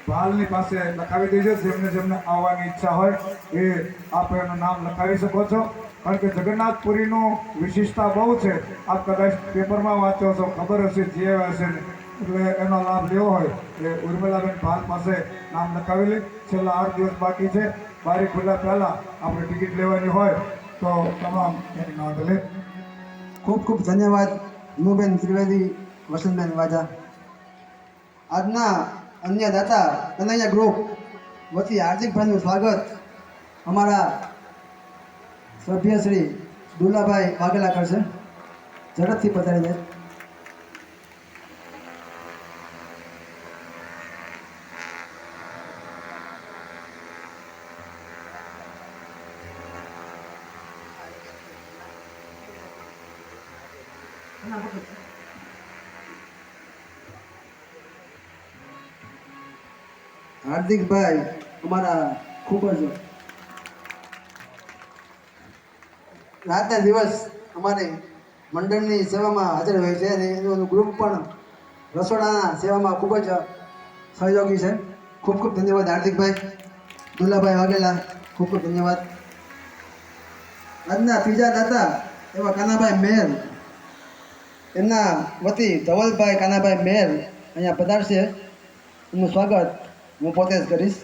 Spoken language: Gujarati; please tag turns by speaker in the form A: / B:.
A: ભાલની પાસે લખાવી દેજો. જેમને આવવાની ઈચ્છા હોય એ આપ એનું નામ લખાવી શકો છો. કારણ કે જગન્નાથપુરીનું વિશિષ્ટતા બહુ છે. આપ કદાચ પેપરમાં વાંચો છો, ખબર હશે, જે હશે ને, એટલે એનો લાભ લેવો હોય એ ઉર્મિલાબેન ભાલ પાસે નામ લખાવી લે. છેલ્લા 8 દિવસ બાકી છે. બારી ખુલ્લા પહેલાં આપણે ટિકિટ લેવાની હોય તો તમામ એની નોંધ લે.
B: ખૂબ ખૂબ ધન્યવાદ હિમુબેન ત્રિવેદી, વસંતબેન વાજા. આજના અન્ય દાતા કનૈયા ગ્રુપ વતી હાર્દિકભાઈનું સ્વાગત અમારા સભ્ય શ્રી દુલાભાઈ વાઘેલા કરશે. ઝડપથી પધારી જાય. હાર્દિકભાઈ અમારા ખૂબ જ રાતના દિવસ અમારી મંડળની સેવામાં હાજર હોય છે અને એનું ગ્રુપ પણ રસોડાના સેવામાં ખૂબ જ સહયોગી છે. ખૂબ ખૂબ ધન્યવાદ હાર્દિકભાઈ. દુલાભાઈ વાઘેલા, ખૂબ ખૂબ ધન્યવાદ. આજના ત્રીજા દાતા એવા કાનાભાઈ મેર, એમના વતી ધવલભાઈ કાનાભાઈ મેર અહીંયા પધારશે. એમનું સ્વાગત હું પોતે જ કરીશ.